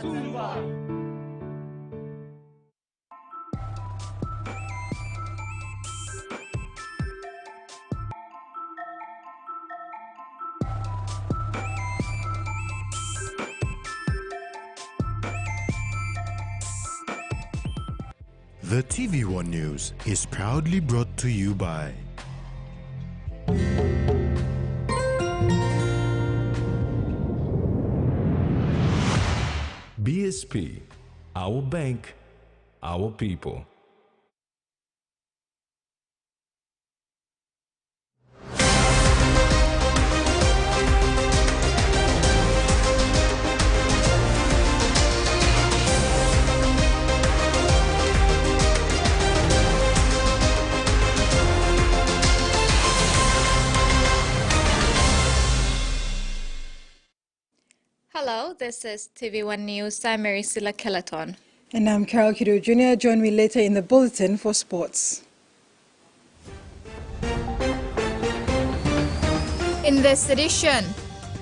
The TVWAN News is proudly brought to you by BSP, our bank, our people. Hello, this is TVWAN News. I'm Maricela Kelaton. And I'm Carol Kido Jr. Join me later in the bulletin for sports. In this edition,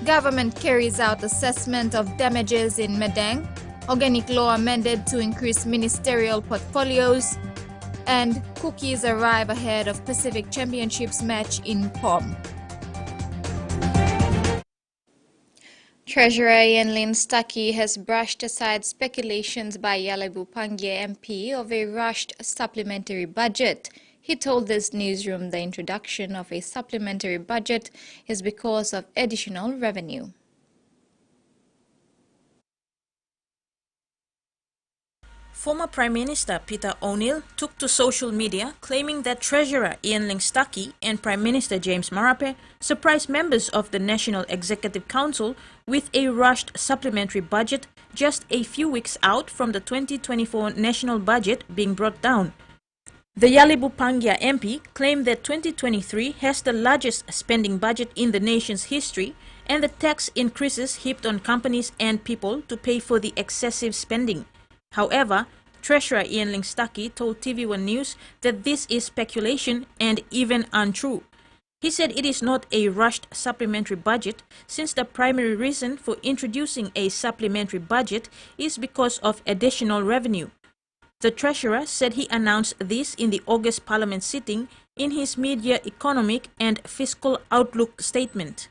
government carries out assessment of damages in Medang, organic law amended to increase ministerial portfolios, and cookies arrive ahead of Pacific Championships match in POM. Treasurer Ian Lynn Stuckey has brushed aside speculations by Yalebu Pangia MP of a rushed supplementary budget. He told this newsroom the introduction of a supplementary budget is because of additional revenue. Former Prime Minister Peter O'Neill took to social media claiming that Treasurer Ian Lynn Stuckey and Prime Minister James Marape surprised members of the National Executive Council with a rushed supplementary budget just a few weeks out from the 2024 national budget being brought down. The Yalebu Pangia MP claimed that 2023 has the largest spending budget in the nation's history and the tax increases heaped on companies and people to pay for the excessive spending. However, Treasurer Ian Lynn Stuckey told TV1 News that this is speculation and even untrue. He said it is not a rushed supplementary budget since the primary reason for introducing a supplementary budget is because of additional revenue. The Treasurer said he announced this in the August Parliament sitting in his mid-year economic and fiscal outlook statement.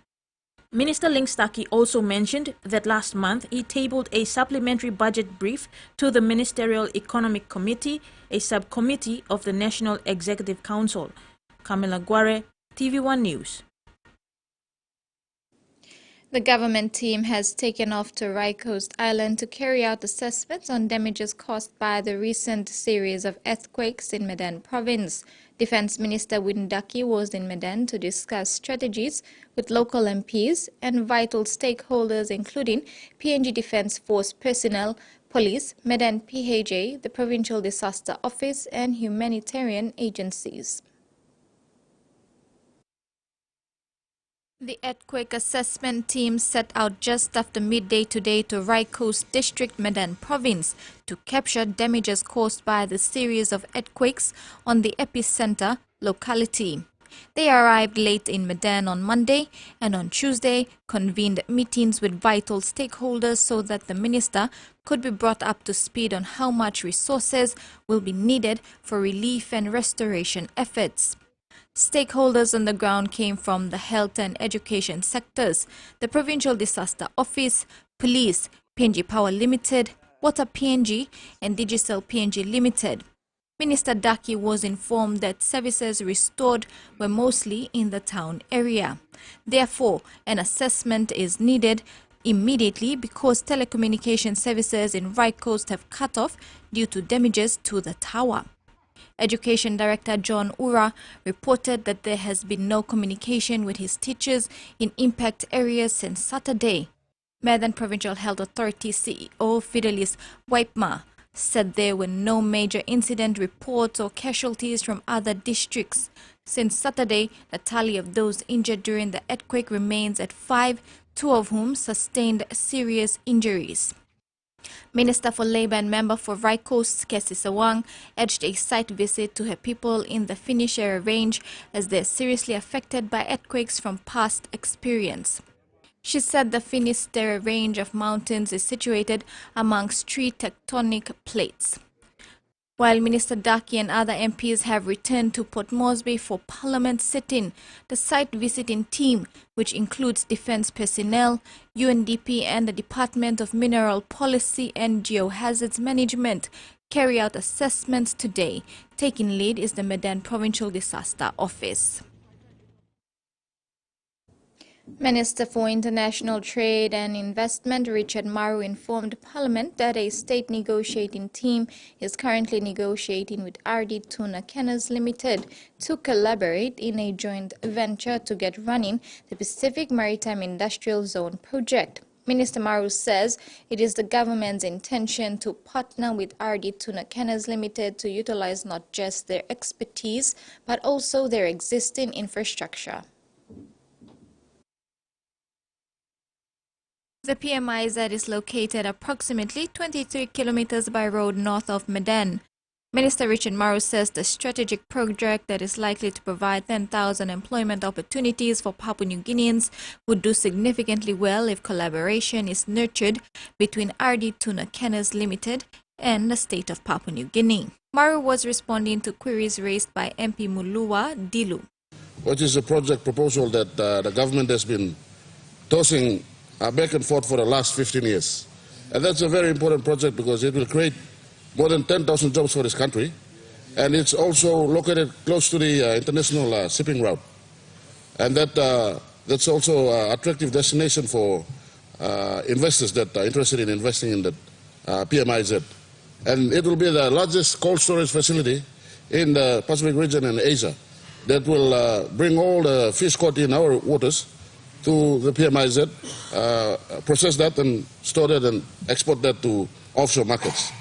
Minister Lynn Stuckey also mentioned that last month he tabled a supplementary budget brief to the Ministerial Economic Committee, a subcommittee of the National Executive Council. Camila Guare, TV1 News. The government team has taken off to Rai Coast Island to carry out assessments on damages caused by the recent series of earthquakes in Medan province. Defense Minister Windaki was in Medan to discuss strategies with local MPs and vital stakeholders including PNG Defence Force personnel, police, Medan PHA, the Provincial Disaster Office and humanitarian agencies. The earthquake assessment team set out just after midday today to Rai Coast District, Medan Province to capture damages caused by the series of earthquakes on the epicenter locality. They arrived late in Medan on Monday and on Tuesday convened meetings with vital stakeholders so that the minister could be brought up to speed on how much resources will be needed for relief and restoration efforts. Stakeholders on the ground came from the health and education sectors, the Provincial Disaster Office, Police, PNG Power Limited, Water PNG and Digicel PNG Limited. Minister Daki was informed that services restored were mostly in the town area. Therefore, an assessment is needed immediately because telecommunication services in Rai Coast have cut off due to damages to the tower. Education Director John Ura reported that there has been no communication with his teachers in impact areas since Saturday. Medan Provincial Health Authority CEO Fidelis Waipma said there were no major incident reports or casualties from other districts. Since Saturday, the tally of those injured during the earthquake remains at 5, 2 of whom sustained serious injuries. Minister for Labour and member for Rai Coast, Kesi Sawang, urged a site visit to her people in the Finishera range as they are seriously affected by earthquakes from past experience. She said the Finisterre range of mountains is situated amongst three tectonic plates. While Minister Daki and other MPs have returned to Port Moresby for Parliament sit-in, the site visiting team, which includes defence personnel, UNDP and the Department of Mineral Policy and Geohazards Management, carry out assessments today. Taking lead is the Medan Provincial Disaster Office. Minister for International Trade and Investment Richard Maru informed Parliament that a state negotiating team is currently negotiating with RD Tuna Canners Limited to collaborate in a joint venture to get running the Pacific Maritime Industrial Zone project. Minister Maru says it is the government's intention to partner with RD Tuna Canners Limited to utilize not just their expertise but also their existing infrastructure. The PMIZ is located approximately 23 kilometers by road north of Medan. Minister Richard Maru says the strategic project that is likely to provide 10,000 employment opportunities for Papua New Guineans would do significantly well if collaboration is nurtured between RD Tuna Canners Limited and the state of Papua New Guinea. Maru was responding to queries raised by MP Mulua Dilu. Which is a project proposal that the government has been tossing back and forth for the last 15 years. And that's a very important project because it will create more than 10,000 jobs for this country. And it's also located close to the international shipping route. And that's also an attractive destination for investors that are interested in investing in the PMIZ. And it will be the largest cold storage facility in the Pacific region and Asia that will bring all the fish caught in our waters to the PMIZ, process that and store that and export that to offshore markets.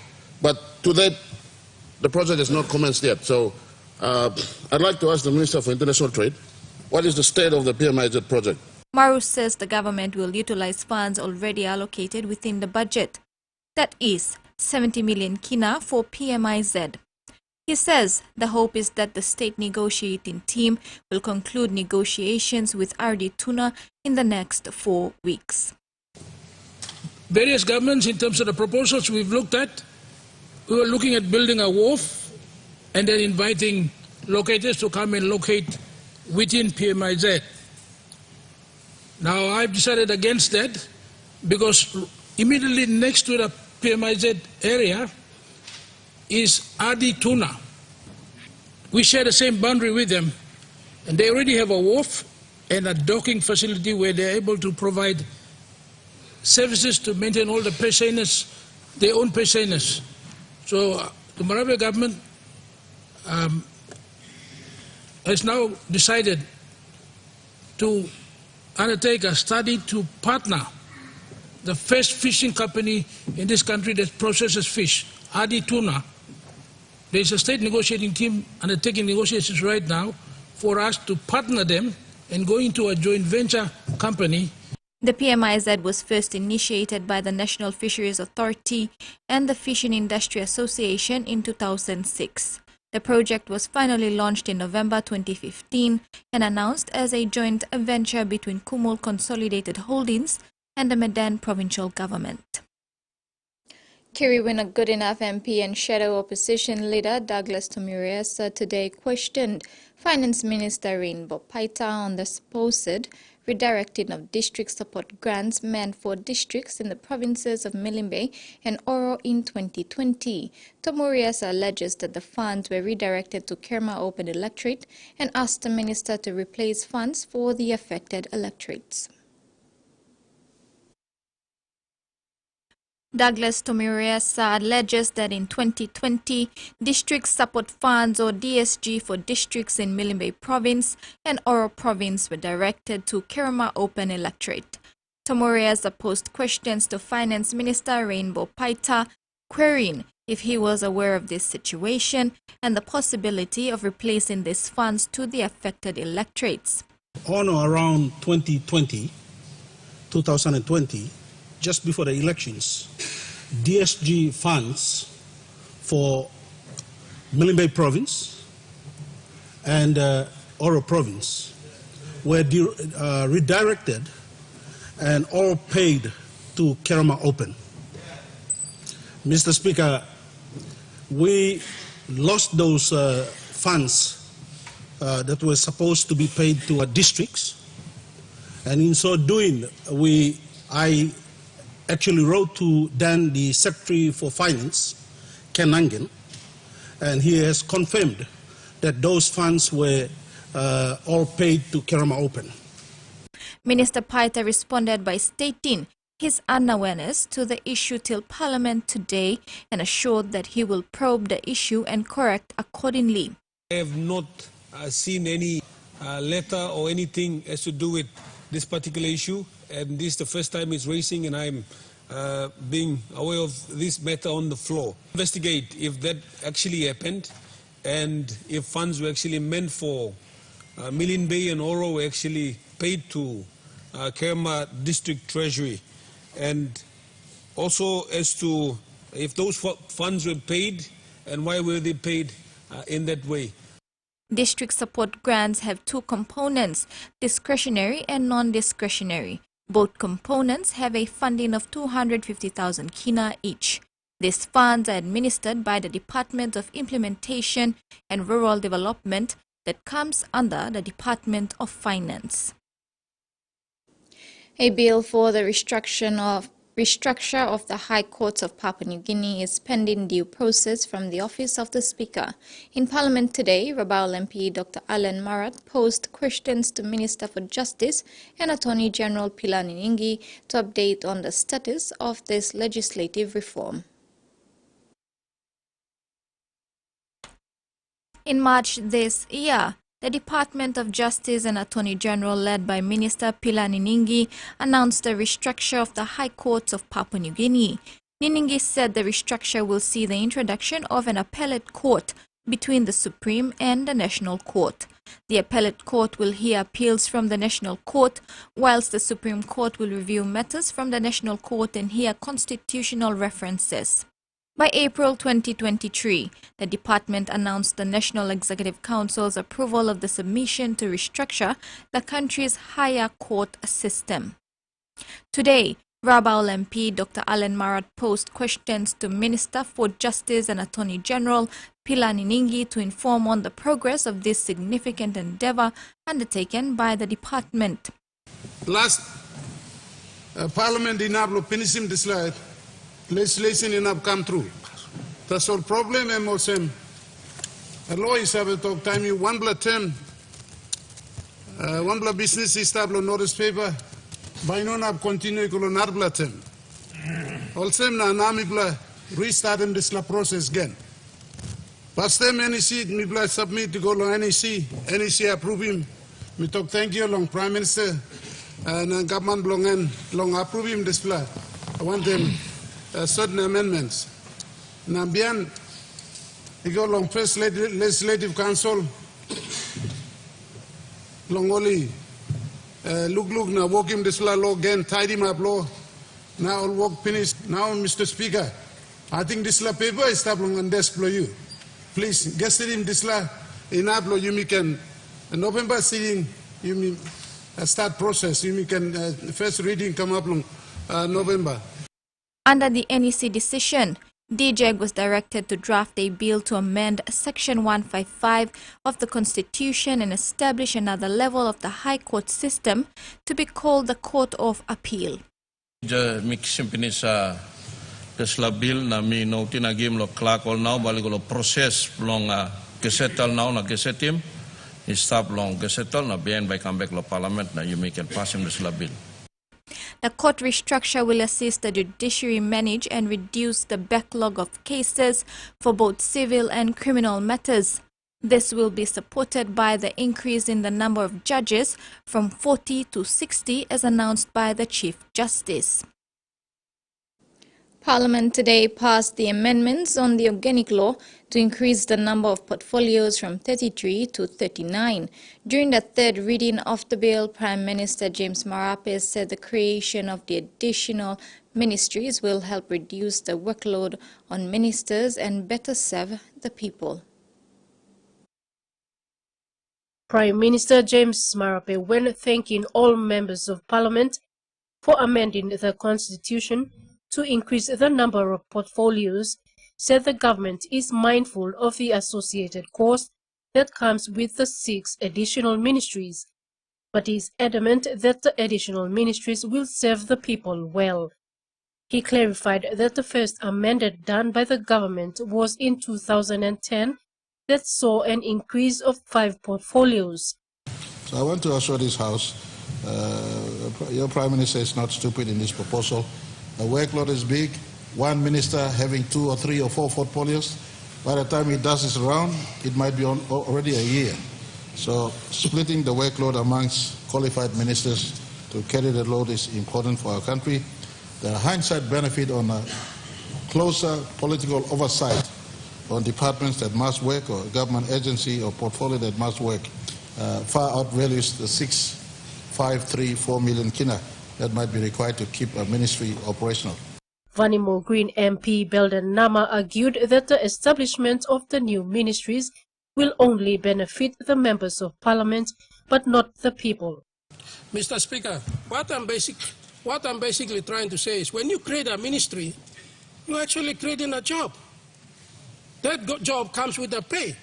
But to that, the project has not commenced yet. So I'd like to ask the Minister for International Trade, what is the state of the PMIZ project? Maru says the government will utilize funds already allocated within the budget. That is 70 million kina for PMIZ. He says the hope is that the state negotiating team will conclude negotiations with RD Tuna in the next 4 weeks. Various governments, in terms of the proposals we've looked at, we were looking at building a wharf and then inviting locators to come and locate within PMIZ. Now, I've decided against that because immediately next to the PMIZ area is RD Tuna. We share the same boundary with them, and they already have a wharf and a docking facility where they're able to provide services to maintain all the paysainers, their own paysainers. So the Marabe government has now decided to undertake a study to partner the first fishing company in this country that processes fish, RD Tuna. There is a state negotiating team undertaking negotiations right now for us to partner them and go into a joint venture company. The PMIZ was first initiated by the National Fisheries Authority and the Fishing Industry Association in 2006. The project was finally launched in November 2015 and announced as a joint venture between Kumul Consolidated Holdings and the Medan Provincial Government. Kiriwina Goodenough MP and shadow opposition leader Douglas Tomuriasa today questioned Finance Minister Rainbow Paita on the supposed redirecting of district support grants meant for districts in the provinces of Milimbe and Oro in 2020. Tomuriasa alleges that the funds were redirected to Kerma Open Electorate and asked the minister to replace funds for the affected electorates. Douglas Tomuriasa alleges that in 2020, District Support Funds or DSG for districts in Milimbe Province and Oro Province were directed to Kerma Open Electorate. Tomuriasa posed questions to Finance Minister Rainbow Paita, querying if he was aware of this situation and the possibility of replacing these funds to the affected electorates. On or around 2020, just before the elections, DSG funds for Milimbe Province and Oro Province were redirected and all paid to Kerama Open. Mr. Speaker, we lost those funds that were supposed to be paid to our districts, and in so doing, I actually wrote to then the Secretary for Finance, Ken Nangen, and he has confirmed that those funds were all paid to Kerama Open. Minister Paita responded by stating his unawareness to the issue till Parliament today and assured that he will probe the issue and correct accordingly. I have not seen any letter or anything as to do with this particular issue, and this is the first time it's raising, and I'm being aware of this matter on the floor. Investigate if that actually happened and if funds were actually meant for Million Bay and Oro were actually paid to Kerma District Treasury, and also as to if those funds were paid and why were they paid in that way. District support grants have two components, discretionary and non-discretionary. Both components have a funding of 250,000 kina each. These funds are administered by the Department of Implementation and Rural Development that comes under the Department of Finance. A bill for the restructure of the High Courts of Papua New Guinea is pending due process from the Office of the Speaker. In Parliament today, Rabaul MP Dr. Alan Marat posed questions to Minister for Justice and Attorney General Pilar Niningi to update on the status of this legislative reform. In March this year, the Department of Justice and Attorney General, led by Minister Pilar Niningi, announced the restructure of the High Courts of Papua New Guinea. Niningi said the restructure will see the introduction of an appellate court between the Supreme and the National Court. The appellate court will hear appeals from the National Court, whilst the Supreme Court will review matters from the National Court and hear constitutional references. By April 2023, the department announced the National Executive Council's approval of the submission to restructure the country's higher court system. Today, Rabaul MP Dr. Alan Marat posed questions to Minister for Justice and Attorney General Pilar Niningi to inform on the progress of this significant endeavor undertaken by the department. Last Parliament in Ablo Pinisim Disla legislation in Ab come through. That's all problem and more same. A law is about talk time you one blood term, one blood business is tablo notice paper, by no ab continue kolo narbla term. Also na nami bla restart in this la process again. Past time NEC mi bla submit to go long NEC approve him. Me talk thank you long Prime Minister and government long approve him this bla. I want them certain amendments. Nambian, he go long first legislative council, long only look na work him this law again, tidy him up law. Now all work finished. Now, Mr. Speaker, I think this law paper is tabling on desk for you. Please guest him this law in Ablo. You can November sitting. You mean start process. You can first reading come up long November. Under the NEC decision, DJEG was directed to draft a bill to amend Section 155 of the Constitution and establish another level of the High Court system to be called the Court of Appeal. Tesla bill na mi no tinagim lo clerk all now bali lo process long gesettle now na gesetim stop long gesettle na bien by come back lo parliament na you make it pass him this bill. The court restructure will assist the judiciary manage and reduce the backlog of cases for both civil and criminal matters. This will be supported by the increase in the number of judges from 40 to 60 as announced by the Chief Justice. Parliament today passed the amendments on the organic law to increase the number of portfolios from 33 to 39. During the third reading of the bill, Prime Minister James Marape said the creation of the additional ministries will help reduce the workload on ministers and better serve the people. Prime Minister James Marape, when thanking all members of Parliament for amending the Constitution to increase the number of portfolios, said the government is mindful of the associated cost that comes with the 6 additional ministries, but is adamant that the additional ministries will serve the people well. He clarified that the first amendment done by the government was in 2010 that saw an increase of 5 portfolios. So I want to assure this House, your Prime Minister is not stupid in this proposal. The workload is big. One minister having 2 or 3 or 4 portfolios, by the time he does his round, it might be already a year. So splitting the workload amongst qualified ministers to carry the load is important for our country. The hindsight benefit on a closer political oversight on departments that must work or government agency or portfolio that must work far outvalues the 6.534 million kina that might be required to keep a ministry operational. Vanimo Green MP Belden Nama argued that the establishment of the new ministries will only benefit the members of parliament, but not the people. Mr. Speaker, what I'm basically trying to say is when you create a ministry, you're actually creating a job. That job comes with a pay.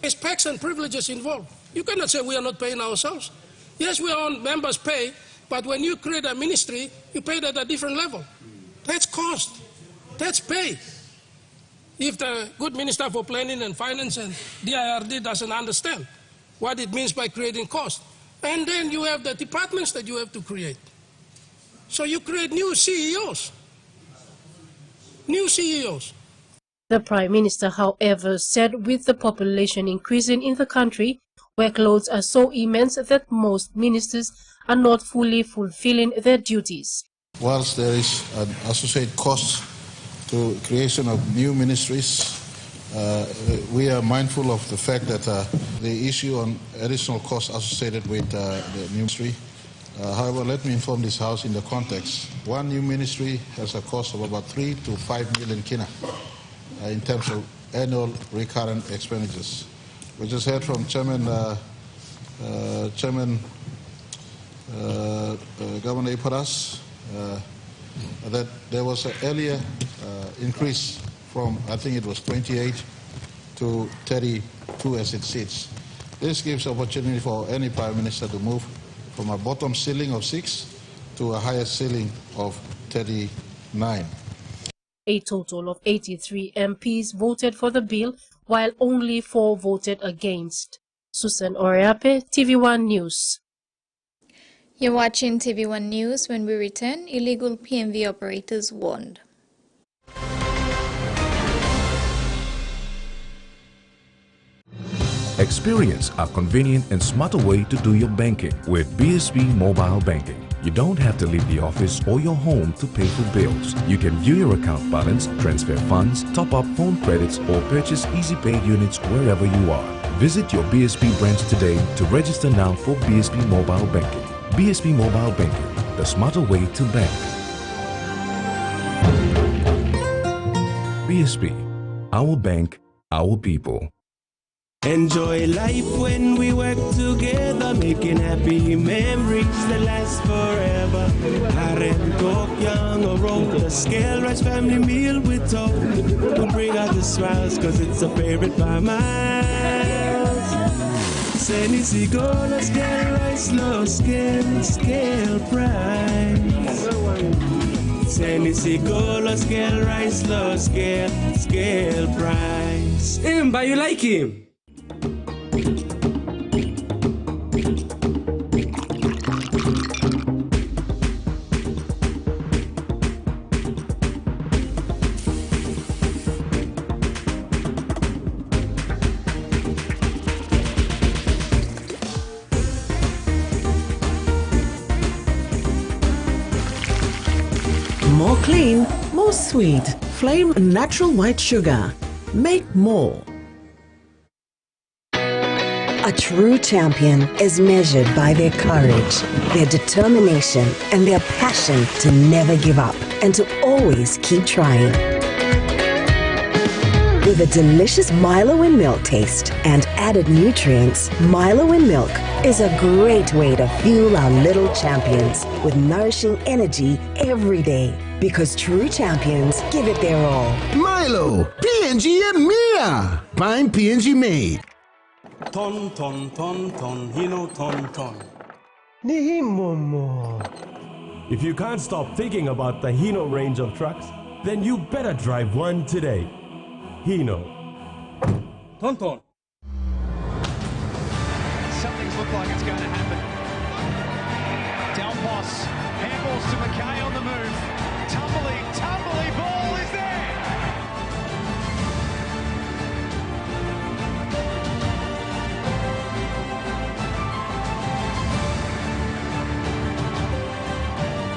There's perks and privileges involved. You cannot say we are not paying ourselves. Yes, we are on members' pay, but when you create a ministry, you pay it at a different level. That's cost. That's pay. If the good Minister for Planning and Finance and DIRD doesn't understand what it means by creating cost, and then you have the departments that you have to create. So you create new CEOs. New CEOs. The Prime Minister, however, said with the population increasing in the country, workloads are so immense that most ministers are not fully fulfilling their duties. Whilst there is an associated cost to creation of new ministries, we are mindful of the fact that the issue on additional costs associated with the new ministry. However, let me inform this House in the context. One new ministry has a cost of about 3 to 5 million kina in terms of annual recurrent expenditures. We just heard from Governor Iparas that there was an earlier increase from, I think it was 28 to 32 as it sits. This gives opportunity for any Prime Minister to move from a bottom ceiling of 6 to a higher ceiling of 39. A total of 83 MPs voted for the bill, while only 4 voted against. Susan Oriape, TVWAN News. You're watching TVWAN News. When we return, illegal PNV operators warned. Experience a convenient and smarter way to do your banking with BSP Mobile Banking. You don't have to leave the office or your home to pay for bills. You can view your account balance, transfer funds, top up phone credits, or purchase Easy Pay units wherever you are. Visit your BSP branch today to register now for BSP Mobile Banking. BSP Mobile Banking, the smarter way to bank. BSP, our bank, our people. Enjoy life when we work together, making happy memories that last forever. Karen talk young or roll the scale rice family meal with talk to bring out the smiles, cause it's a favorite by miles. Seni sigola scale rice low scale price. Seni sigola scale rice low scale price. But you like him? More clean, more sweet. Flame natural white sugar. Make more. A true champion is measured by their courage, their determination, and their passion to never give up and to always keep trying. With With a delicious Milo in Milk taste and added nutrients, Milo in Milk is a great way to fuel our little champions with nourishing energy every day. Because true champions give it their all. Milo, PNG and Mia. Buying PNG made. Ton, ton, ton, ton, hino, ton, ton. Nihimomo. If you can't stop thinking about the Hino range of trucks, then you better drive one today. Hino. Ton, ton. Something's looked like it's going to happen. Del Boss, handballs to McKay on the move. Tumbly ball is there!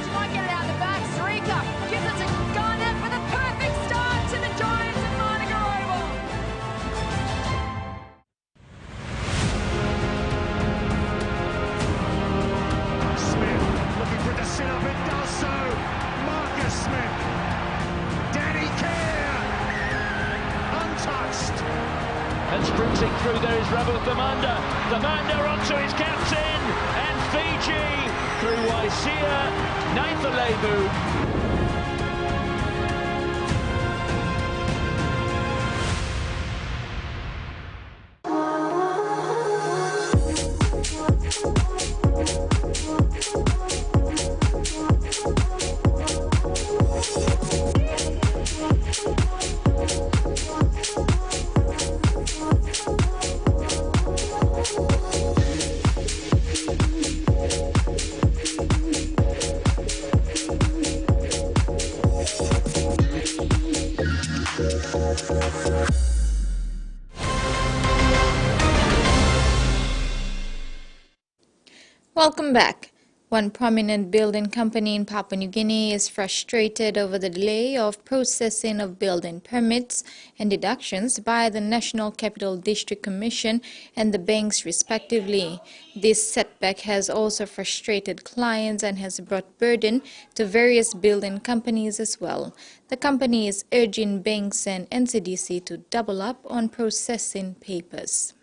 She might get it out the back. Sarika gives it to Garnett for the perfect start to the Giants at Monica Oval. Smith looking for it to sit up, it does so. Marcus Smith, Danny Kerr, untouched. And sprinting through there is Rebel Thamanda. Thamanda onto his captain, and Fiji through Waisia, Naitha Lebu. Welcome back. One prominent building company in Papua New Guinea is frustrated over the delay of processing of building permits and deductions by the National Capital District Commission and the banks respectively. This setback has also frustrated clients and has brought burden to various building companies as well. The company is urging banks and NCDC to double up on processing papers.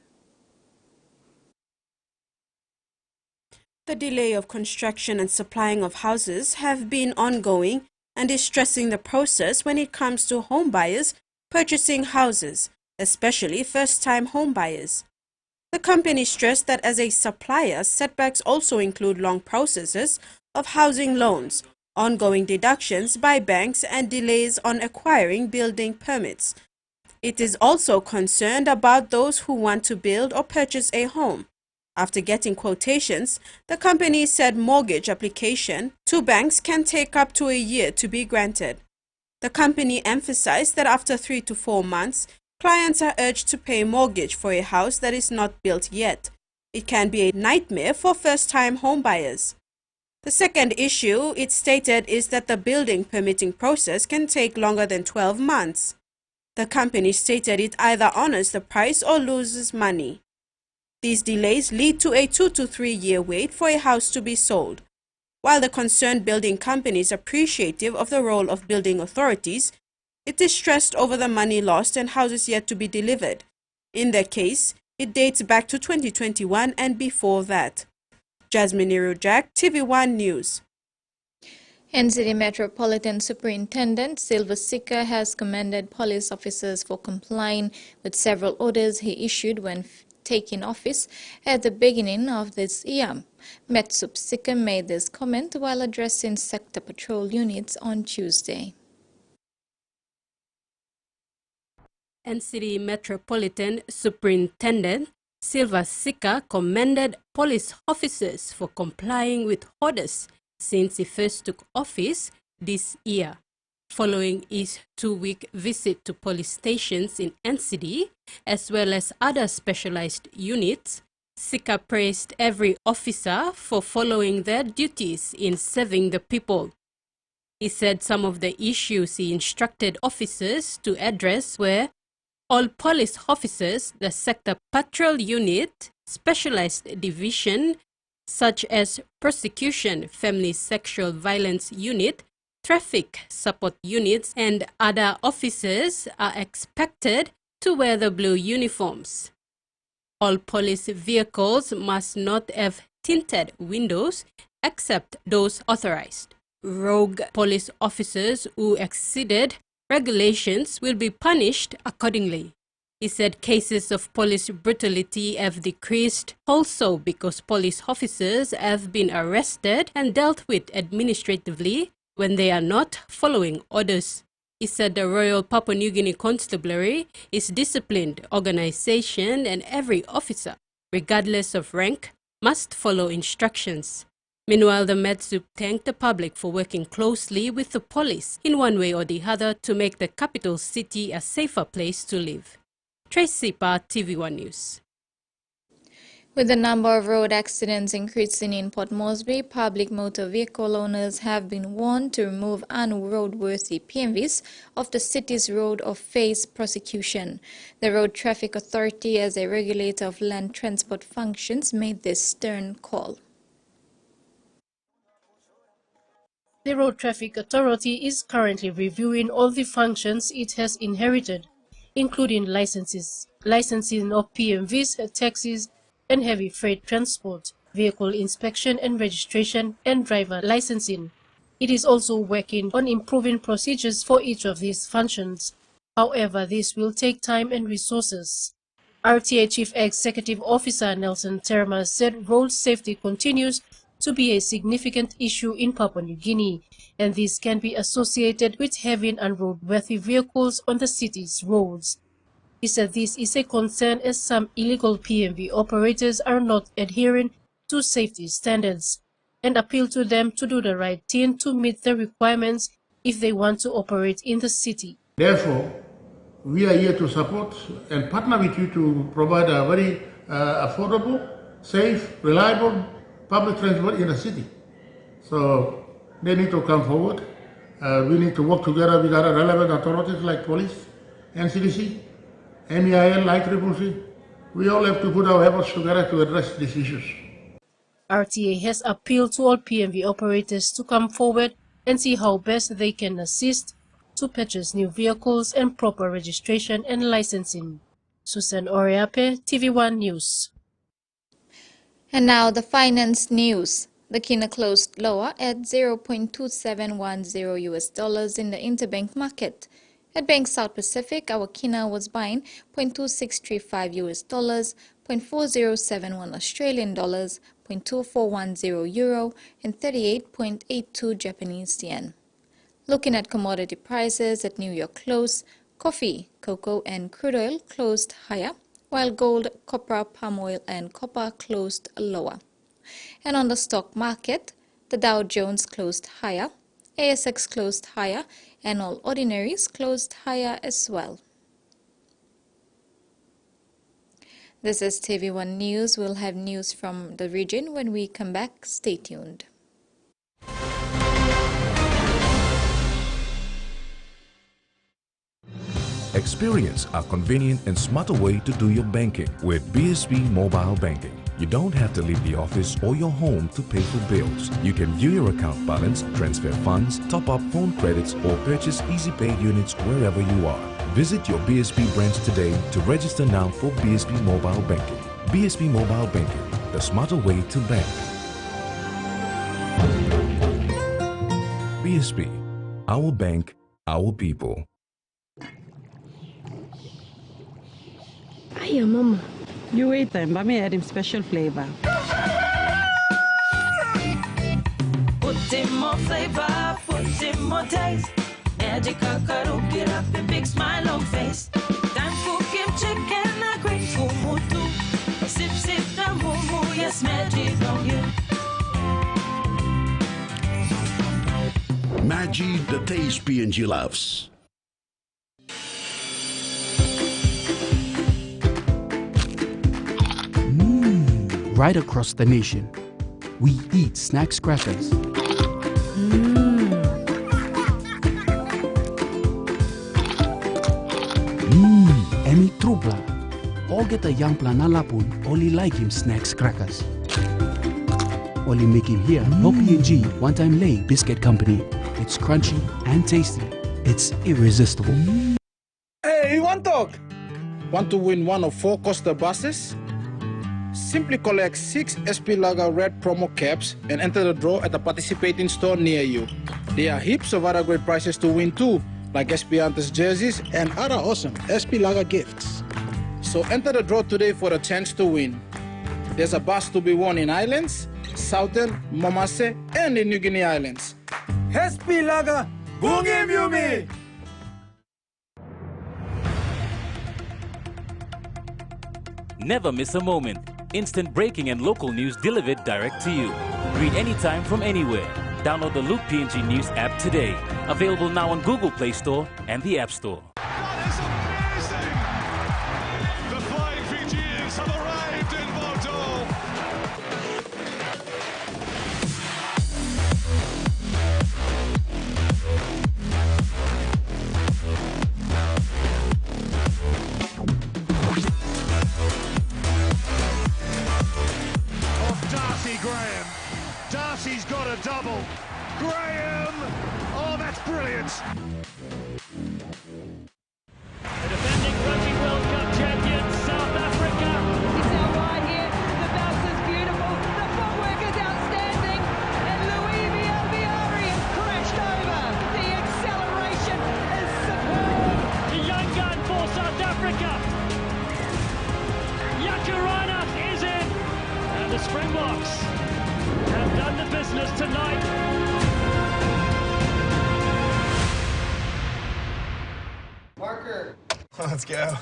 The delay of construction and supplying of houses have been ongoing and is stressing the process when it comes to home buyers purchasing houses, especially first-time home buyers. The company stressed that as a supplier, setbacks also include long processes of housing loans, ongoing deductions by banks and delays on acquiring building permits. It is also concerned about those who want to build or purchase a home. After getting quotations, the company said mortgage application to banks can take up to a year to be granted. The company emphasized that after 3 to 4 months, clients are urged to pay mortgage for a house that is not built yet. It can be a nightmare for first-time home buyers. The second issue, it stated, is that the building permitting process can take longer than 12 months. The company stated it either honors the price or loses money. These delays lead to a 2 to 3 year wait for a house to be sold. While the concerned building company is appreciative of the role of building authorities, it is stressed over the money lost and houses yet to be delivered. In their case, it dates back to 2021 and before that. Jasmine Irujak, TVWAN News. NCD Metropolitan Superintendent Silva Sika has commended police officers for complying with several orders he issued when taking office at the beginning of this year. Metsup Sika made this comment while addressing sector patrol units on Tuesday. NCD Metropolitan Superintendent Silva Sika commended police officers for complying with orders since he first took office this year. Following his 2-week visit to police stations in NCD, as well as other specialized units, Sika praised every officer for following their duties in serving the people. He said some of the issues he instructed officers to address were all police officers, the sector patrol unit, specialized division, such as prosecution, family sexual violence unit, traffic support units, and other officers are expected to wear the blue uniforms. All police vehicles must not have tinted windows except those authorized. Rogue police officers who exceeded regulations will be punished accordingly. He said cases of police brutality have decreased also because police officers have been arrested and dealt with administratively when they are not following orders. He said the Royal Papua New Guinea Constabulary is a disciplined organization and every officer, regardless of rank, must follow instructions. Meanwhile, the Medsup thanked the public for working closely with the police in one way or the other to make the capital city a safer place to live. Tracy Pa, TVWAN News. With the number of road accidents increasing in Port Moresby, public motor vehicle owners have been warned to remove unroadworthy PMVs off the city's road or face prosecution. The Road Traffic Authority, as a regulator of land transport functions, made this stern call. The Road Traffic Authority is currently reviewing all the functions it has inherited, including licensing of PMVs, taxis, and heavy freight transport, vehicle inspection and registration, and driver licensing. It is also working on improving procedures for each of these functions. However, this will take time and resources. RTA Chief Executive Officer Nelson Terma said road safety continues to be a significant issue in Papua New Guinea, and this can be associated with having unroadworthy vehicles on the city's roads. He said this is a concern as some illegal PMV operators are not adhering to safety standards, and appealed to them to do the right thing to meet the requirements if they want to operate in the city. Therefore, we are here to support and partner with you to provide a very affordable, safe, reliable public transport in the city. So they need to come forward. We need to work together with other relevant authorities like police, NCDC, MEIL, ICCC. We all have to put our efforts together to address these issues. RTA has appealed to all PMV operators to come forward and see how best they can assist to purchase new vehicles and proper registration and licensing. Susan Oriape, TVWAN News. And now the finance news. The kina closed lower at $0.2710 US in the interbank market. At Bank South Pacific, our kina was buying $0.2635 US, $0.4071 Australian dollars, $0.2410 euro, and 38.82 Japanese yen. Looking at commodity prices at New York close, coffee, cocoa, and crude oil closed higher, while gold, copper, palm oil, and copper closed lower. And on the stock market, the Dow Jones closed higher, ASX closed higher, and all ordinaries closed higher as well. This is TVWAN News. We'll have news from the region when we come back. Stay tuned. Experience a convenient and smarter way to do your banking with BSB Mobile Banking. You don't have to leave the office or your home to pay for bills. You can view your account balance, transfer funds, top up phone credits, or purchase Easy Pay units wherever you are. Visit your BSB branch today to register now for BSB Mobile Banking. BSB Mobile Banking, the smarter way to bank. BSB, our bank, our people. Hiya, Mama. You wait then, but me add him special flavor. Put in more flavor, put in more taste. Magical karu, get up a big smile on face. Time for kimchi and a great kumutu. Sip, sip, the mumu, yes, magic on you. Maggi, the taste PNG loves. Right across the nation, we eat snacks crackers. Emi trupla. All get a young planalapun, only like him snacks crackers. Only make him here, no PNG, one-time lay biscuit company. It's crunchy and tasty. It's irresistible. Hey, you want talk? Want to win one of 4 Costa buses? Simply collect 6 SP Lager Red promo caps and enter the draw at a participating store near you. There are heaps of other great prizes to win too, like Espiantes jerseys and other awesome SP Lager gifts. So enter the draw today for a chance to win. There's a bus to be won in Islands, Southern, Momase, and the New Guinea Islands. SP Lager, Bungim Yumi! Never miss a moment. Instant breaking and local news delivered direct to you. Read anytime from anywhere. Download the Loop PNG News app today. Available now on Google Play Store and the App Store. The Flying Fijians have arrived in Bordeaux. Graham. Darcy's got a double. Graham! Oh, that's brilliant. The defending Rugby World Cup champions, South Africa. It's out wide here. The bounce is beautiful. The footwork is outstanding. And Louis Bielbiari has crashed over. The acceleration is superb. The young gun for South Africa. Yakarana is in. And the Springboks have done the business tonight. Marker. Let's go.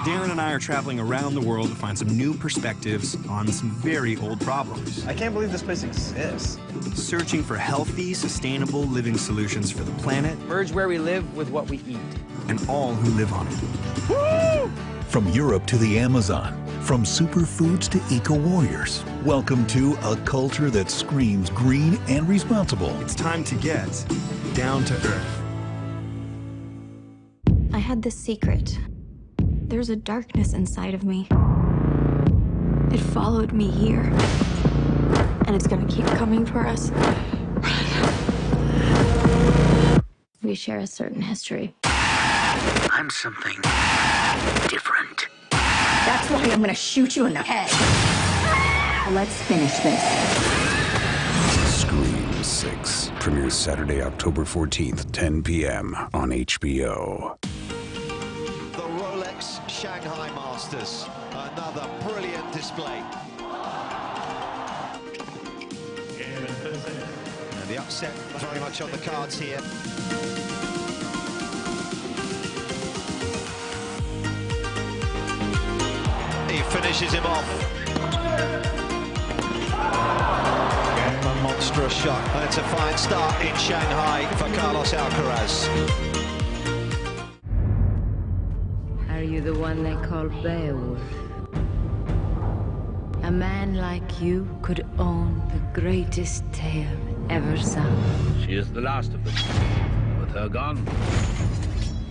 Darren and I are traveling around the world to find some new perspectives on some very old problems. I can't believe this place exists. Searching for healthy, sustainable living solutions for the planet. Merge where we live with what we eat. And all who live on it. Woo! From Europe to the Amazon, from superfoods to eco-warriors, welcome to a culture that screams green and responsible. It's time to get down to earth. I had this secret. There's a darkness inside of me. It followed me here. And it's gonna keep coming for us. We share a certain history. I'm something different. That's why I'm gonna shoot you in the head. Let's finish this. Scream 6 premieres Saturday, October 14th, 10 p.m. on HBO. The Rolex Shanghai Masters. Another brilliant display. And the upset very much on the cards here. He finishes him off. A monstrous shot, and it's a fine start in Shanghai for Carlos Alcaraz. Are you the one they call Beowulf? A man like you could own the greatest tale ever sung. She is the last of them. With her gone,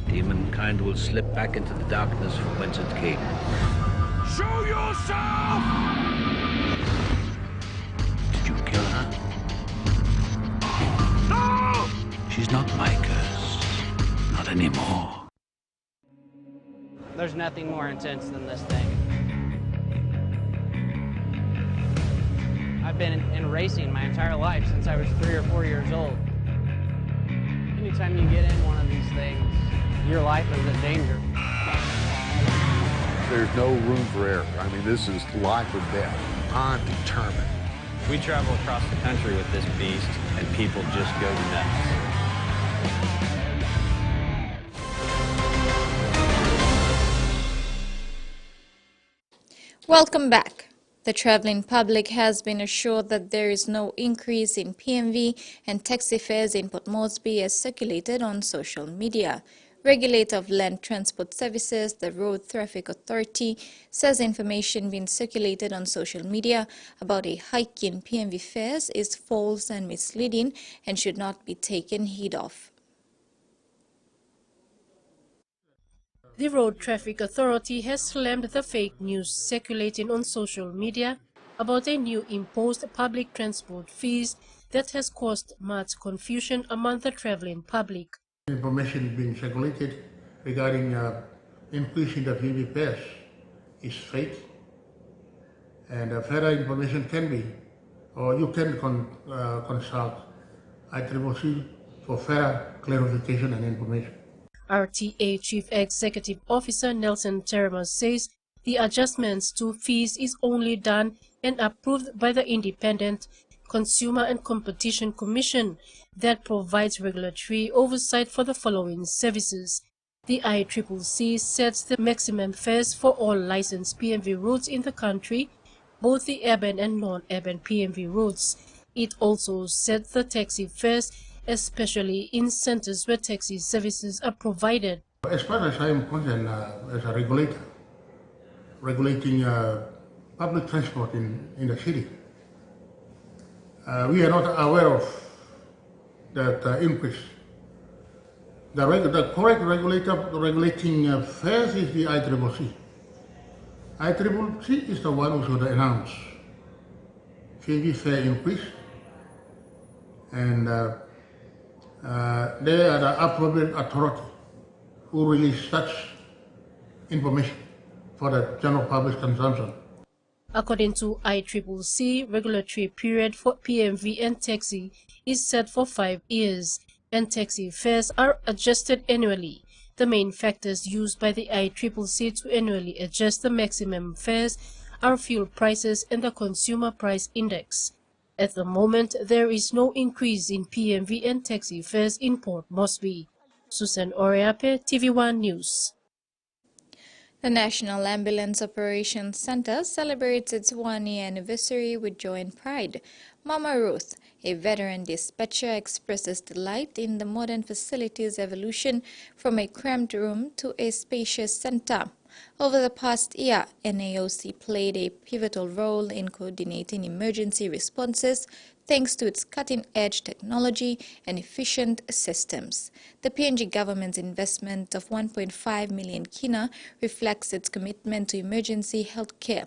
demonkind will slip back into the darkness from whence it came. Show yourself! Did you kill her? No! She's not my curse. Not anymore. There's nothing more intense than this thing. I've been in racing my entire life since I was 3 or 4 years old. Anytime you get in one of these things, your life is in danger. There's no room for error. I mean, this is life or death. I'm determined. We travel across the country with this beast, and people just go nuts. Welcome back. The traveling public has been assured that there is no increase in PMV and taxi fares in Port Moresby as circulated on social media. Regulator of Land Transport Services, the Road Traffic Authority, says information being circulated on social media about a hike in PMV fares is false and misleading and should not be taken heed of. The Road Traffic Authority has slammed the fake news circulating on social media about a new imposed public transport fees that has caused much confusion among the traveling public. Information being circulated regarding increase in the PNG fares is fake, and further information can be, or you can consult ICCC for further clarification and information. RTA Chief Executive Officer Nelson Terema says the adjustments to fees is only done and approved by the Independent Consumer and Competition Commission that provides regulatory oversight for the following services. The ICCC sets the maximum fares for all licensed PMV routes in the country, both the urban and non-urban PMV routes. It also sets the taxi fares, especially in centers where taxi services are provided. As far as I am concerned, as a regulator, regulating public transport in the city, we are not aware of that increase. The correct regulator regulating fares is the ICCC. ICCC is the one who should announce PNG fare increase, and they are the appropriate authority who release such information for the general public consumption. According to ICCC, regulatory period for PMV and taxi is set for 5 years, and taxi fares are adjusted annually. The main factors used by the ICCC to annually adjust the maximum fares are fuel prices and the consumer price index. At the moment, there is no increase in PMV and taxi fares in Port Moresby. Susan Oriape, TVWAN News. The National Ambulance Operations Center celebrates its 1-year anniversary with joy and pride. Mama Ruth, a veteran dispatcher, expresses delight in the modern facility's evolution from a cramped room to a spacious center. Over the past year, NAOC played a pivotal role in coordinating emergency responses thanks to its cutting-edge technology and efficient systems. The PNG government's investment of 1.5 million kina reflects its commitment to emergency health care.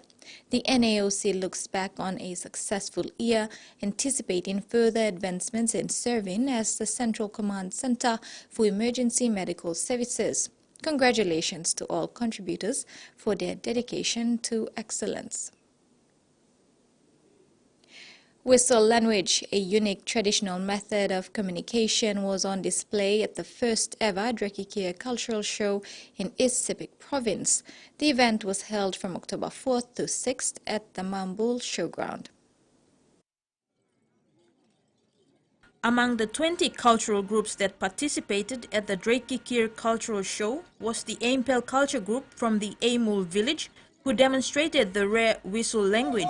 The NAOC looks back on a successful year, anticipating further advancements in serving as the Central Command Center for Emergency Medical Services. Congratulations to all contributors for their dedication to excellence. Whistle language, a unique traditional method of communication, was on display at the first ever Drir Cultural Show in East Sepik Province. The event was held from October 4th to 6th at the Mambul Showground. Among the 20 cultural groups that participated at the Drir Cultural Show was the Aimpel Culture Group from the Aimul village, who demonstrated the rare whistle language.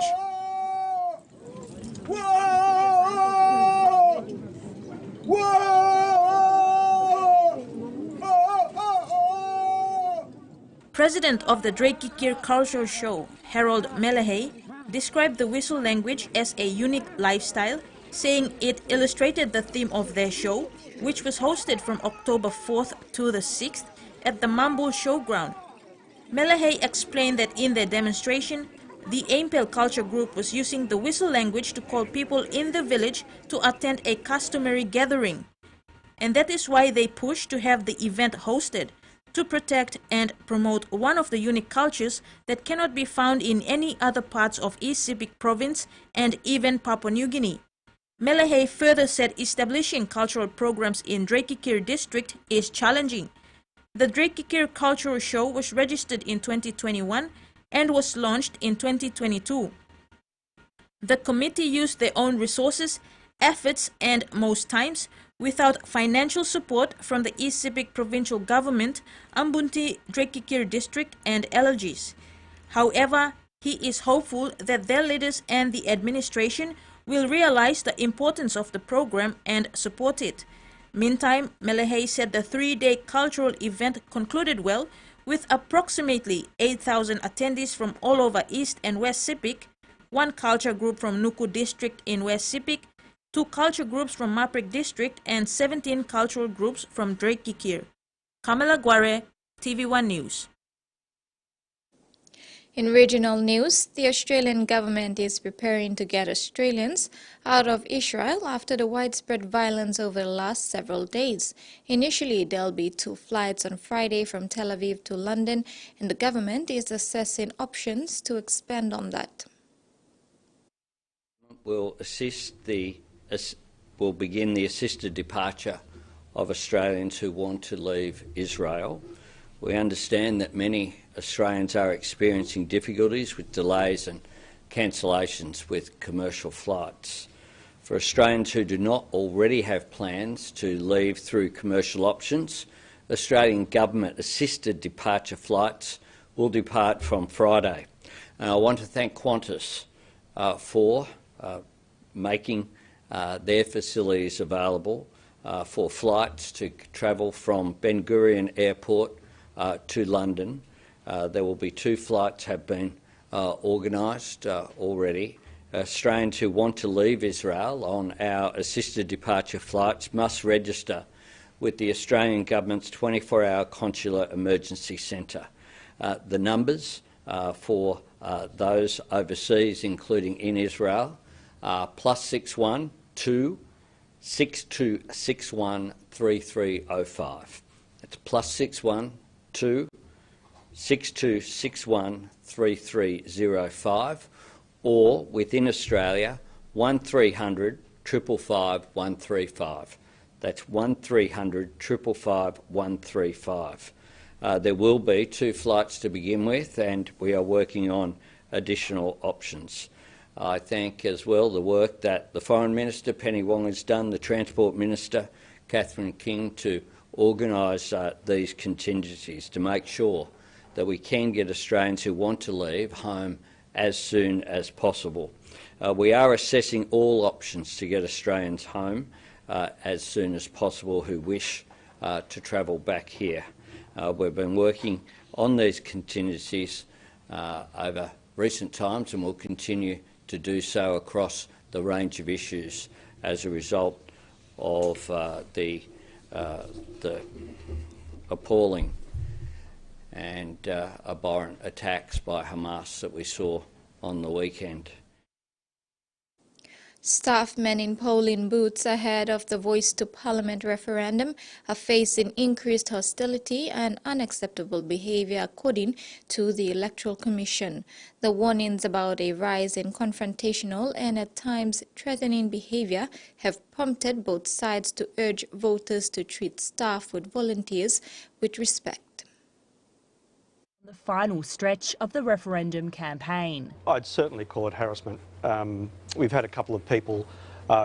President of the Drir Cultural Show, Harold Melehay, described the whistle language as a unique lifestyle, saying it illustrated the theme of their show, which was hosted from October 4th to the 6th at the Mambul Showground. Melehay explained that in their demonstration, the Aimpel Culture Group was using the whistle language to call people in the village to attend a customary gathering. And that is why they pushed to have the event hosted, to protect and promote one of the unique cultures that cannot be found in any other parts of East Sepik Province and even Papua New Guinea. Melehay further said establishing cultural programs in Drir district is challenging. The Drir Cultural Show was registered in 2021 and was launched in 2022. The committee used their own resources, efforts, and most times without financial support from the East Sepik provincial government, Ambunti Drir district, and LGs. However, he is hopeful that their leaders and the administration will realize the importance of the program and support it. Meantime, Melehay said the 3-day cultural event concluded well, with approximately 8,000 attendees from all over East and West Sepik, 1 culture group from Nuku district in West Sepik, 2 culture groups from Maprik district, and 17 cultural groups from Drir. Kamala Guare, TV1 News. In regional news, the Australian government is preparing to get Australians out of Israel after the widespread violence over the last several days. Initially, there'll be 2 flights on Friday from Tel Aviv to London, and the government is assessing options to expand on that. We'll begin the assisted departure of Australians who want to leave Israel. We understand that many Australians are experiencing difficulties with delays and cancellations with commercial flights. For Australians who do not already have plans to leave through commercial options, Australian government assisted departure flights will depart from Friday. And I want to thank Qantas for making their facilities available for flights to travel from Ben Gurion Airport to London. There will be 2 flights have been organised already. Australians who want to leave Israel on our assisted departure flights must register with the Australian Government's 24-hour Consular Emergency Centre. The numbers for those overseas, including in Israel, are +61 2 6261 3305. It's +61 2 6261 3305, or within Australia 1300 555 135. That's 1300 555 135. There will be 2 flights to begin with, and we are working on additional options. I thank as well the work that the Foreign Minister, Penny Wong, has done, the Transport Minister, Catherine King, to organise these contingencies to make sure that we can get Australians who want to leave home as soon as possible. We are assessing all options to get Australians home as soon as possible who wish to travel back here. We've been working on these contingencies over recent times, and will continue to do so across the range of issues as a result of the appalling and abhorrent attacks by Hamas that we saw on the weekend. Staff men in polling booths ahead of the Voice to Parliament referendum are facing increased hostility and unacceptable behaviour, according to the Electoral Commission. The warnings about a rise in confrontational and at times threatening behaviour have prompted both sides to urge voters to treat staff with volunteers with respect. The final stretch of the referendum campaign. I'd certainly call it harassment. We've had a couple of people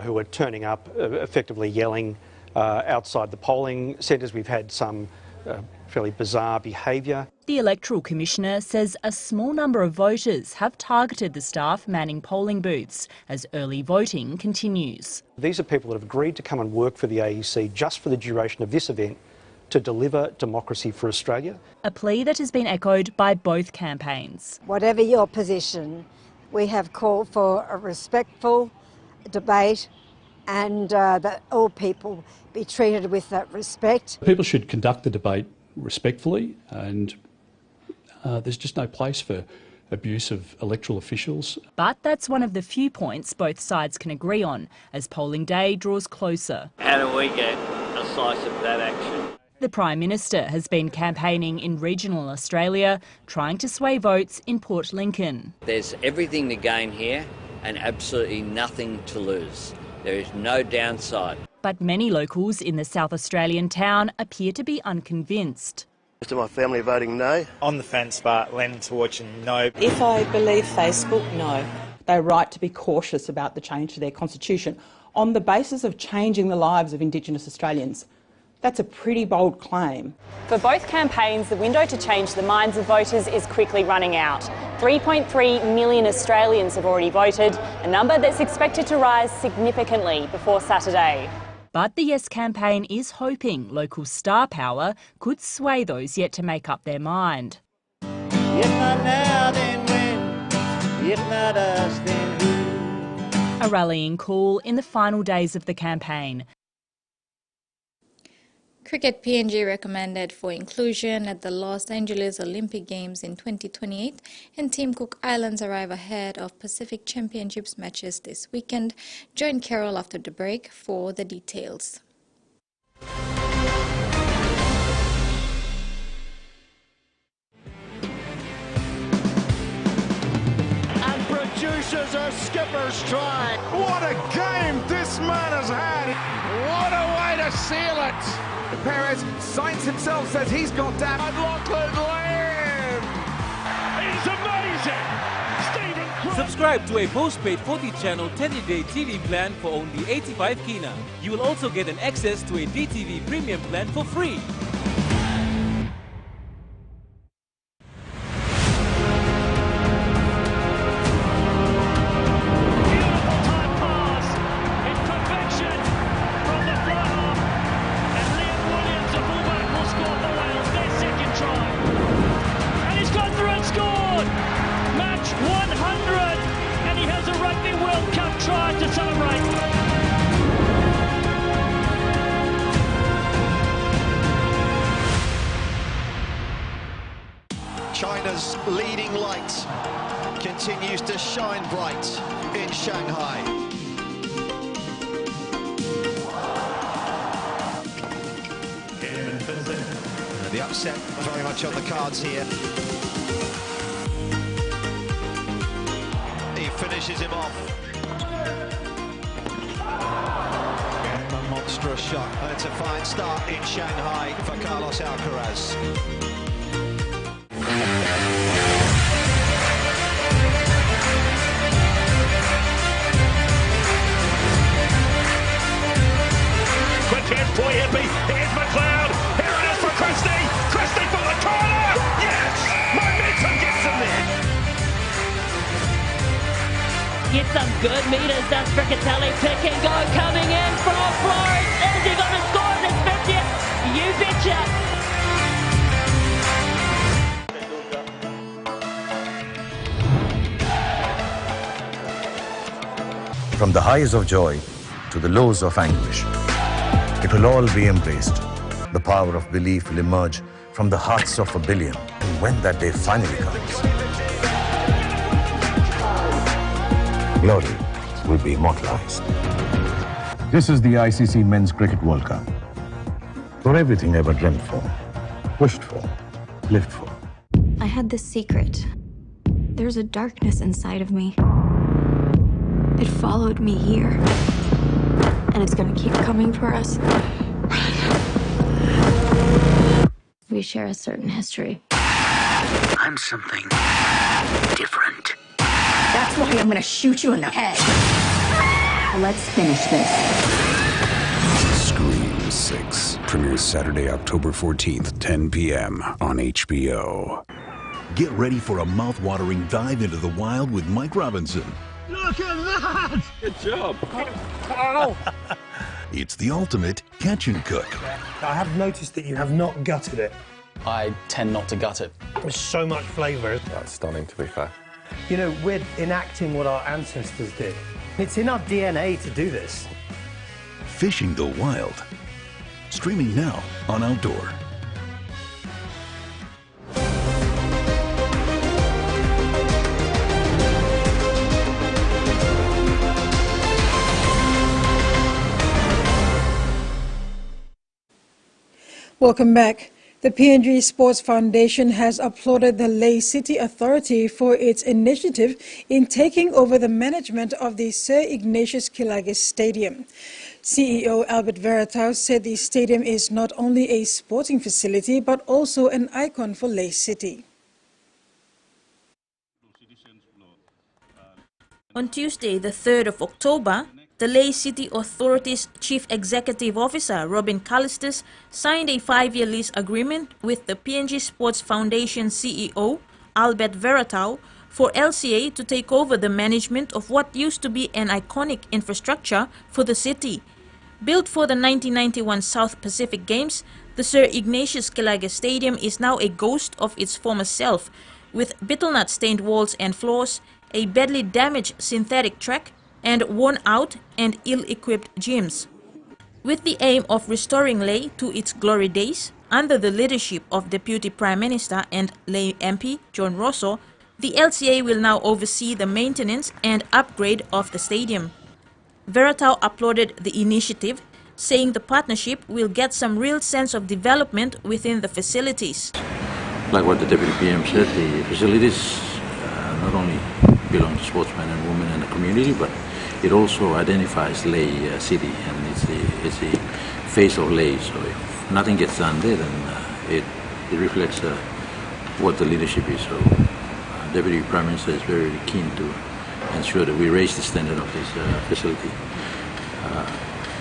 who are turning up, effectively yelling outside the polling centres. We've had some fairly bizarre behaviour. The Electoral Commissioner says a small number of voters have targeted the staff manning polling booths as early voting continues. These are people that have agreed to come and work for the AEC just for the duration of this event, to deliver democracy for Australia. A plea that has been echoed by both campaigns. Whatever your position, we have called for a respectful debate and that all people be treated with that respect. People should conduct the debate respectfully, and there's just no place for abuse of electoral officials. But that's one of the few points both sides can agree on as polling day draws closer. How do we get a slice of that action? The Prime Minister has been campaigning in regional Australia, trying to sway votes in Port Lincoln. There's everything to gain here and absolutely nothing to lose. There is no downside. But many locals in the South Australian town appear to be unconvinced. Most of my family are voting no. On the fence, but leaning towards no. If I believe Facebook, no. They're right to be cautious about the change to their constitution on the basis of changing the lives of Indigenous Australians. That's a pretty bold claim. For both campaigns, the window to change the minds of voters is quickly running out. 3.3 million Australians have already voted, a number that's expected to rise significantly before Saturday. But the Yes campaign is hoping local star power could sway those yet to make up their mind. If not now, then when? If not us, then who? A rallying call in the final days of the campaign. Cricket PNG recommended for inclusion at the Los Angeles Olympic Games in 2028, and Team Cook Islands arrive ahead of Pacific Championships matches this weekend. Join Carol after the break for the details. Produces a skipper's try. What a game this man has had. What a way to seal it. Perez, Sainz himself says he's got that. And Lachlan Lamb. It's amazing. Stephen Subscribe to a postpaid 40-channel 10-day TV plan for only 85 kina. You will also get an access to a DTV premium plan for free. China's leading light continues to shine bright in Shanghai. The upset very much on the cards here. He finishes him off. A monstrous shot, and it's a fine start in Shanghai for Carlos Alcaraz. Here's McLeod. Here it is for Christie. Christie for the corner. Yes! Momentum gets him there. Get some good meters, does Fricatelli. Pick and go coming in from Florence. Is he going to score this 50th? You betcha. From the highs of joy to the lows of anguish, it will all be embraced. The power of belief will emerge from the hearts of a billion. And when that day finally comes, glory will be immortalized. This is the ICC Men's Cricket World Cup. For everything ever dreamt for, wished for, lived for. I had this secret. There's a darkness inside of me. It followed me here. And it's gonna keep coming for us. We share a certain history. I'm something different. That's why I'm gonna shoot you in the head. Let's finish this. Scream 6 premieres Saturday, October 14th, 10 p.m. on HBO. Get ready for a mouth-watering dive into the wild with Mike Robinson. Look at that! Good job. Ow! It's the ultimate catch and cook. I have noticed that you have not gutted it. I tend not to gut it. There's so much flavour. That's stunning, to be fair. You know, we're enacting what our ancestors did. It's in our DNA to do this. Fishing the Wild. Streaming now on Outdoor. Welcome back. The PNG Sports Foundation has applauded the Lae City Authority for its initiative in taking over the management of the Sir Ignatius Kilage Stadium. CEO Albert Veratau said the stadium is not only a sporting facility but also an icon for Lae City. On Tuesday, the 3rd of October, the Lae City Authority's Chief Executive Officer, Robin Callistus, signed a 5-year lease agreement with the PNG Sports Foundation CEO, Albert Veratau, for LCA to take over the management of what used to be an iconic infrastructure for the city. Built for the 1991 South Pacific Games, the Sir Ignatius Kilage Stadium is now a ghost of its former self, with betel-nut-stained walls and floors, a badly damaged synthetic track, and worn-out and ill-equipped gyms. With the aim of restoring Lae to its glory days, under the leadership of Deputy Prime Minister and Lae MP John Rosso, the LCA will now oversee the maintenance and upgrade of the stadium. Veratao applauded the initiative, saying the partnership will get some real sense of development within the facilities. Like what the Deputy PM said, the facilities not only belong to sportsmen and women in the community, but it also identifies Lae city, and it's the face of Lae. So if nothing gets done there, then it reflects what the leadership is. So Deputy Prime Minister is very keen to ensure that we raise the standard of this facility,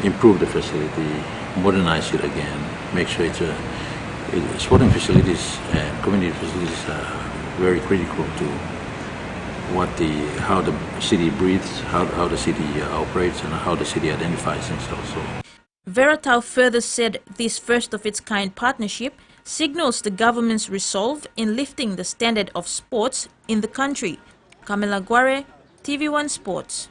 improve the facility, modernize it again, make sure sporting facilities and community facilities are very critical to how the city breathes, how the city operates, and how the city identifies itself. So. Veratao further said this first-of-its-kind partnership signals the government's resolve in lifting the standard of sports in the country. Camila Guare, TVWAN Sports.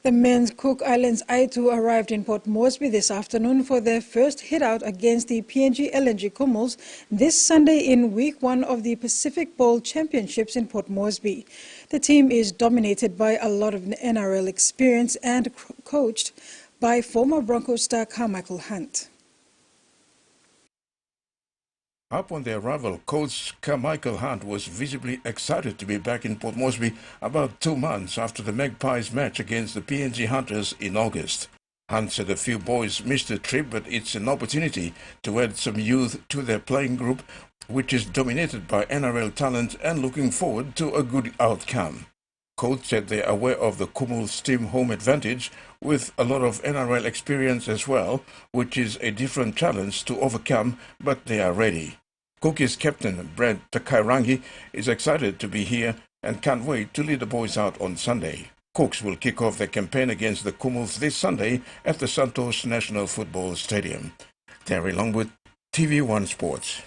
The men's Cook Islands I2 arrived in Port Moresby this afternoon for their first hit-out against the PNG LNG Kumals this Sunday in Week 1 of the Pacific Bowl Championships in Port Moresby. The team is dominated by a lot of NRL experience and coached by former Broncos star Carmichael Hunt. Upon their arrival, coach Carmichael Hunt was visibly excited to be back in Port Moresby about 2 months after the Magpies match against the PNG Hunters in August. Hunt said a few boys missed the trip, but it's an opportunity to add some youth to their playing group, which is dominated by NRL talent, and looking forward to a good outcome. Coach said they are aware of the Kumul's team home advantage with a lot of NRL experience as well, which is a different challenge to overcome, but they are ready. Cookie's captain, Brad Takairangi, is excited to be here and can't wait to lead the boys out on Sunday. Cooks will kick off their campaign against the Kumuls this Sunday at the Santos National Football Stadium. Terry Longwood, TV1 Sports.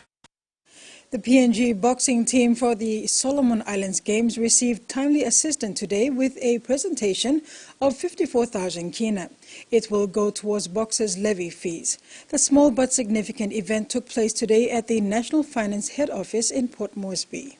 The PNG boxing team for the Solomon Islands Games received timely assistance today with a presentation of 54,000 kina. It will go towards boxers' levy fees. The small but significant event took place today at the National Finance Head Office in Port Moresby.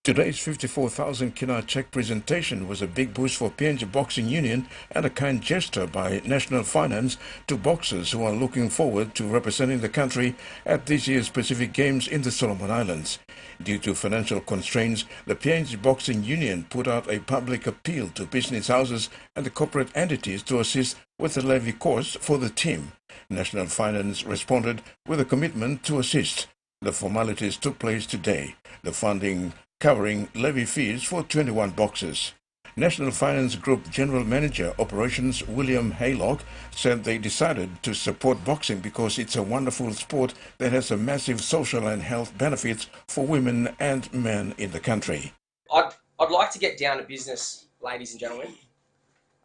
Today's 54,000 kina check presentation was a big boost for PNG Boxing Union and a kind gesture by National Finance to boxers who are looking forward to representing the country at this year's Pacific Games in the Solomon Islands. Due to financial constraints, the PNG Boxing Union put out a public appeal to business houses and the corporate entities to assist with the levy costs for the team. National Finance responded with a commitment to assist. The formalities took place today. The funding covering levy fees for 21 boxers. National Finance Group General Manager Operations William Haylock said they decided to support boxing because it's a wonderful sport that has a massive social and health benefits for women and men in the country. I'd like to get down to business, ladies and gentlemen.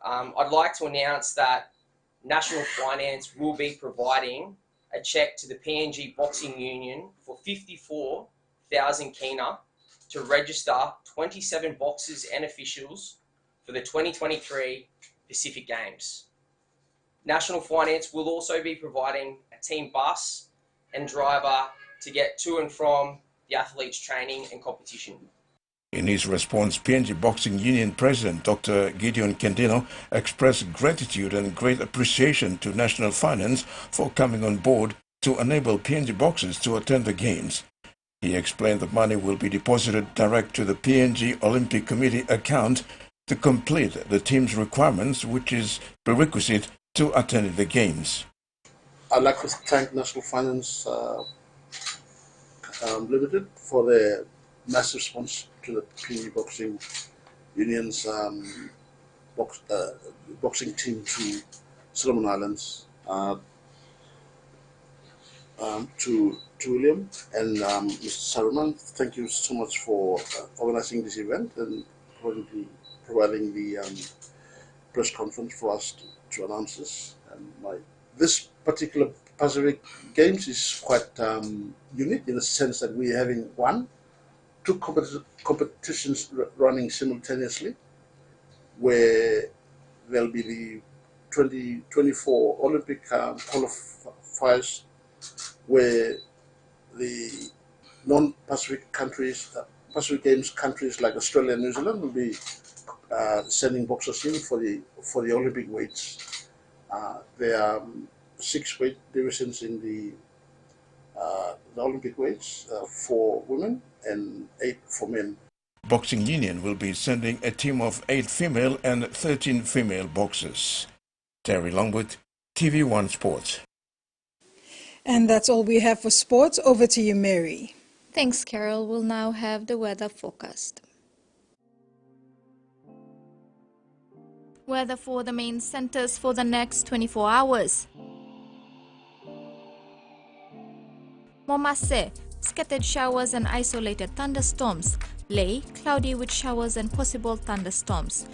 I'd like to announce that National Finance will be providing a cheque to the PNG Boxing Union for 54,000 kina to register 27 boxers and officials for the 2023 Pacific Games. National Finance will also be providing a team bus and driver to get to and from the athletes' training and competition. In his response, PNG Boxing Union President Dr. Gideon Kendino expressed gratitude and great appreciation to National Finance for coming on board to enable PNG boxers to attend the Games. He explained that money will be deposited direct to the PNG Olympic Committee account to complete the team's requirements, which is prerequisite to attend the Games. I'd like to thank National Finance Limited for their massive response to the PNG Boxing Union's boxing team to Solomon Islands, to William and Mr. Saruman. Thank you so much for organizing this event and providing the press conference for us to announce this. And this particular Pacific Games is quite unique in the sense that we're having two competitions running simultaneously, where there'll be the 2024 Olympic qualifiers, where the non-Pacific countries, Pacific Games countries like Australia and New Zealand will be sending boxers in for the Olympic weights. There are 6 weight divisions in the Olympic weights, 4 women and 8 for men. Boxing Union will be sending a team of 8 female and 13 female boxers. Terry Longwood, TV1 Sports. And that's all we have for sports. Over to you, Mary. Thanks, Carol. We'll now have the weather forecast. Weather for the main centers for the next 24 hours. Momase, scattered showers and isolated thunderstorms. Lae, cloudy with showers and possible thunderstorms.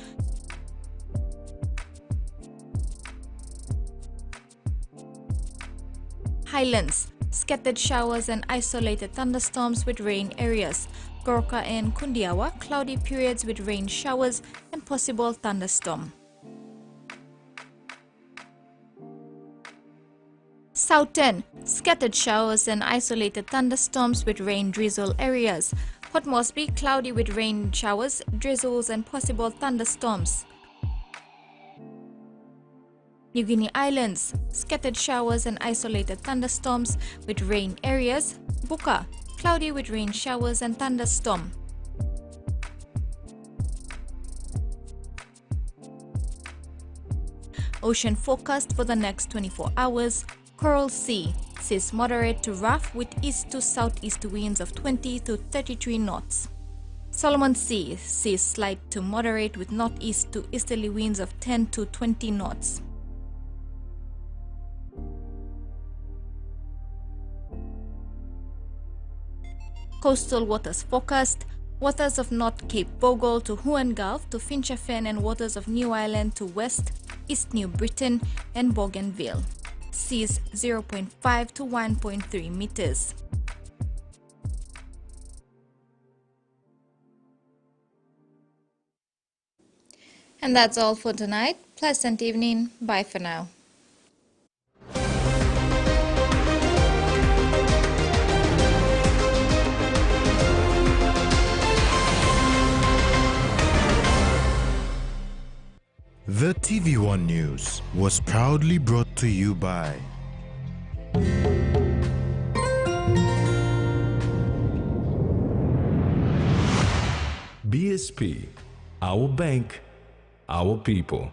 Highlands, scattered showers and isolated thunderstorms with rain areas. Goroka and Kundiawa, cloudy periods with rain showers and possible thunderstorm. Southern, scattered showers and isolated thunderstorms with rain drizzle areas. Port Moresby, cloudy with rain showers, drizzles and possible thunderstorms. New Guinea Islands, scattered showers and isolated thunderstorms with rain areas. Buka, cloudy with rain showers and thunderstorm. Ocean forecast for the next 24 hours. Coral Sea, seas moderate to rough with east to southeast winds of 20 to 33 knots. Solomon Sea, seas slight to moderate with northeast to easterly winds of 10 to 20 knots. Coastal waters forecast. Waters of North Cape Bogle to Huon Gulf to Fincher Fen and waters of New Ireland to West, East New Britain and Bougainville. Seas 0.5 to 1.3 meters. And that's all for tonight. Pleasant evening. Bye for now. The TVWAN News was proudly brought to you by BSP, our bank, our people.